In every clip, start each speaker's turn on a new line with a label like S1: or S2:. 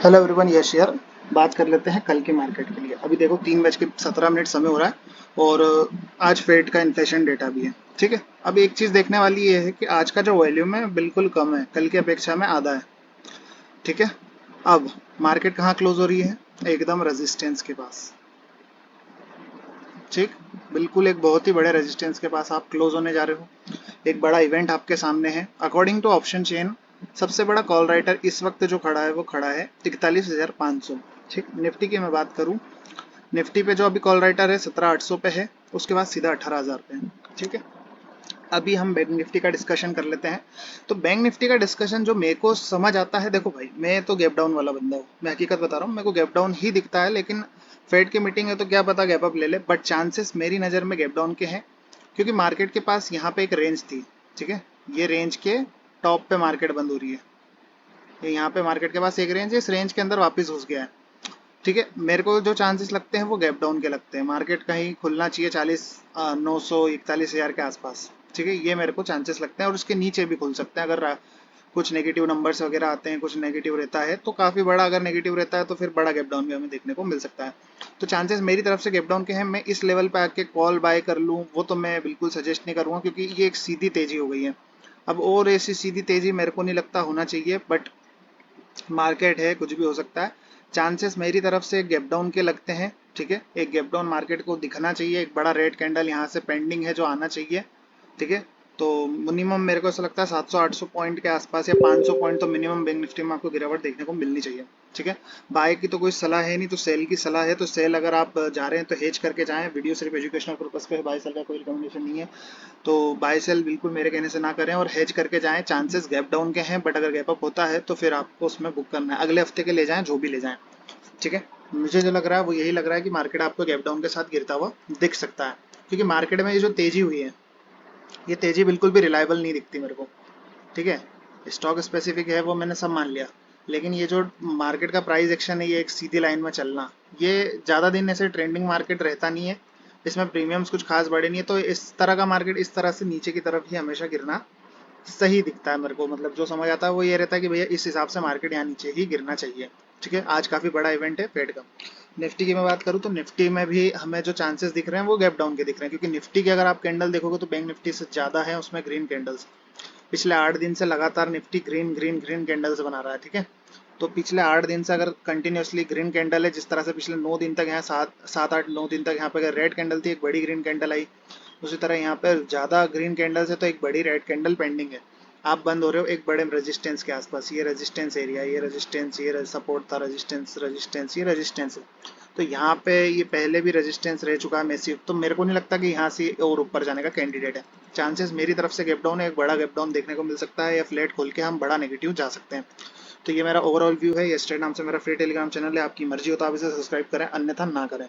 S1: Hello everyone, Yash here. बात कर लेते हैं कल के मार्केट के लिए। अभी देखो 3:17 समय हो रहा है और आज फेड का इन्फ्लेशन डेटा भी है। ठीक है, अब एक चीज़ देखने वाली ये है कि आज का जो वॉल्यूम है बिल्कुल कम है, कल की अपेक्षा में आधा है। ठीक है, अब मार्केट कहाँ क्लोज हो रही है? एकदम रेजिस्टेंस के पास। ठीक, बिल्कुल एक बहुत ही बड़े रेजिस्टेंस के पास आप क्लोज होने जा रहे हो। एक बड़ा इवेंट आपके सामने है। अकॉर्डिंग टू ऑप्शन चेन सबसे बड़ा कॉल राइटर इस वक्त जो खड़ा है वो खड़ा है 41,500। ठीक, निफ्टी की मैं बात करूं, निफ्टी पे जो अभी कॉल राइटर है 17,800 पे है, उसके बाद सीधा 18,000 पे है। ठीक है, अभी हम बैंक निफ्टी का डिस्कशन कर लेते हैं। तो बैंक निफ्टी का डिस्कशन जो मेरे को समझ आता है, देखो भाई मैं तो गैप डाउन वाला बंदा हूँ, मैं हकीकत बता रहा हूँ, मेरे को गैप डाउन ही दिखता है। लेकिन फेड की मीटिंग है तो क्या पता गैप अप ले ले, बट चांसेस मेरी नज़र में गैप डाउन के हैं। क्योंकि मार्केट के पास यहाँ पे एक रेंज थी। ठीक है, ये रेंज के टॉप पे मार्केट बंद हो रही है। ये यहाँ पे मार्केट के पास एक रेंज है, इस रेंज के अंदर वापस घुस गया है। ठीक है, मेरे को जो चांसेस लगते हैं वो गैप डाउन के लगते हैं। मार्केट कहीं खुलना चाहिए 941 हज़ार के आसपास। ठीक है, ये मेरे को चांसेस लगते हैं और उसके नीचे भी खुल सकते हैं अगर कुछ नेगेटिव नंबर्स वगैरह आते हैं, कुछ नेगेटिव रहता है तो काफ़ी बड़ा। अगर नेगेटिव रहता है तो फिर बड़ा गैप डाउन भी हमें देखने को मिल सकता है। तो चांसेस मेरी तरफ से गैप डाउन के हैं। मैं इस लेवल पे आके कॉल बाय कर लूँ वो तो मैं बिल्कुल सजेस्ट नहीं करूँगा, क्योंकि ये एक सीधी तेजी हो गई है। अब और ऐसी सीधी तेजी मेरे को नहीं लगता होना चाहिए, बट मार्केट है, कुछ भी हो सकता है। चांसेस मेरी तरफ से गैप डाउन के लगते हैं। ठीक है, एक गैप डाउन मार्केट को दिखना चाहिए, एक बड़ा रेड कैंडल यहाँ से पेंडिंग है जो आना चाहिए। ठीक है, तो मिनिमम मेरे को ऐसा लगता है 700-800 पॉइंट के आसपास या 500 पॉइंट तो मिनिमम बैंक निफ्टी में आपको गिरावट देखने को मिलनी चाहिए। ठीक है, बाय की तो कोई सलाह है नहीं, तो सेल की सलाह है। तो सेल अगर आप जा रहे हैं तो हेज करके जाएं। वीडियो सिर्फ एजुकेशनल पर्पस पे है, बाय सेल का कोई रिकमेंडेशन नहीं है। तो बाय सेल बिल्कुल मेरे कहने से ना करें और हेज करके जाएं। चांसेस गैप डाउन के हैं, बट अगर गैप अप होता है तो फिर आपको उसमें बुक करना है। अगले हफ्ते के ले जाएं, जो भी ले जाएं। ठीक है, मुझे जो लग रहा है वो यही लग रहा है कि मार्केट आपको गैप डाउन के साथ गिरता हुआ दिख सकता है। क्योंकि मार्केट में ये जो तेजी हुई है, ये तेजी बिल्कुल भी रिलायबल नहीं दिखती मेरे को। ठीक है, स्टॉक स्पेसिफिक है वो मैंने सब मान लिया, लेकिन ये जो मार्केट का प्राइस एक्शन है, ये एक सीधी लाइन में चलना, ये ज़्यादा दिन ऐसे ट्रेंडिंग मार्केट रहता नहीं है। इसमें प्रीमियम्स कुछ खास बड़े नहीं है। तो इस तरह का मार्केट इस तरह से नीचे की तरफ ही हमेशा गिरना सही दिखता है मेरे को। मतलब जो समझ आता है वो ये रहता है कि भैया इस हिसाब से मार्केट यहाँ नीचे ही गिरना चाहिए। ठीक है, आज काफ़ी बड़ा इवेंट है फेड का। निफ्टी की मैं बात करूँ तो निफ्टी में भी हमें जो चांसेस दिख रहे हैं वो गैप डाउन के दिख रहे हैं। क्योंकि निफ्टी के अगर आप कैंडल देखोगे तो बैंक निफ्टी से ज़्यादा है उसमें ग्रीन कैंडल्स। पिछले 8 दिन से लगातार Nifty green green green candles बना रहा है। ठीक है, तो पिछले 8 दिन से अगर कंटिन्यूसली ग्रीन कैंडल है, जिस तरह से पिछले 9 दिन तक यहाँ 7 8 9 दिन तक यहाँ पे अगर रेड कैंडल थी, एक बड़ी ग्रीन कैंडल आई, उसी तरह यहाँ पे ज़्यादा ग्रीन कैंडल्स है तो एक बड़ी रेड कैंडल पेंडिंग है। आप बंद हो रहे हो एक बड़े रेजिस्टेंस के आसपास। ये रेजिस्टेंस एरिया, ये रेजिस्टेंस, ये सपोर्ट था, रेजिस्टेंस रेजिस्टेंस, ये रेजिस्टेंस है। तो यहाँ पे ये पहले भी रेजिस्टेंस रह चुका है मैसिव, तो मेरे को नहीं लगता कि यहाँ से और ऊपर जाने का कैंडिडेट है। चांसेस मेरी तरफ से गैप डाउन है, एक बड़ा गैप डाउन देखने को मिल सकता है, या फ्लैट खोल के हम बड़ा नेगेटिव जा सकते हैं। तो ये मेरा ओवरऑल व्यू है। यस्टरडे नाम से मेरा फ्री टेलीग्राम चैनल है, आपकी मर्जी हो तो आप इसे सब्सक्राइब करें, अन्यथा ना करें।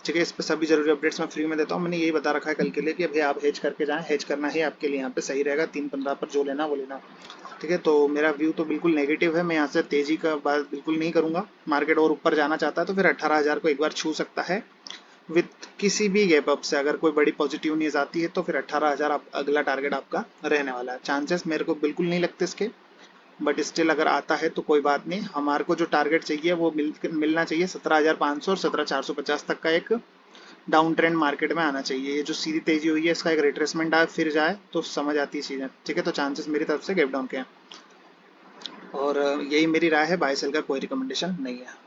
S1: ठीक है, इस पर सभी जरूरी अपडेट्स मैं फ्री में देता हूँ। मैंने यही बता रखा है कल के लिए कि अभी आप हेज करके जाएं, हेज करना ही आपके लिए यहाँ पे सही रहेगा। 3:15 पर जो लेना वो लेना। ठीक है, तो मेरा व्यू तो बिल्कुल नेगेटिव है। मैं यहाँ से तेजी का बात बिल्कुल नहीं करूंगा। मार्केट और ऊपर जाना चाहता है तो फिर 18,000 को एक बार छू सकता है विथ किसी भी गैप अप से। अगर कोई बड़ी पॉजिटिव न्यूज आती है तो फिर 18,000 आप अगला टारगेट आपका रहने वाला है। चांसेस मेरे को बिल्कुल नहीं लगते इसके, बट स्टिल अगर आता है तो कोई बात नहीं। हमारे को जो टारगेट चाहिए वो मिलना चाहिए 17,500 और 17,450 तक का एक डाउन ट्रेंड मार्केट में आना चाहिए। ये जो सीधी तेजी हुई है इसका एक रिट्रेसमेंट आए फिर जाए तो समझ आती है चीज़ें। ठीक है, तो चांसेस मेरी तरफ से गैप डाउन के हैं और यही मेरी राय है। बाय सेल का कोई रिकमेंडेशन नहीं है।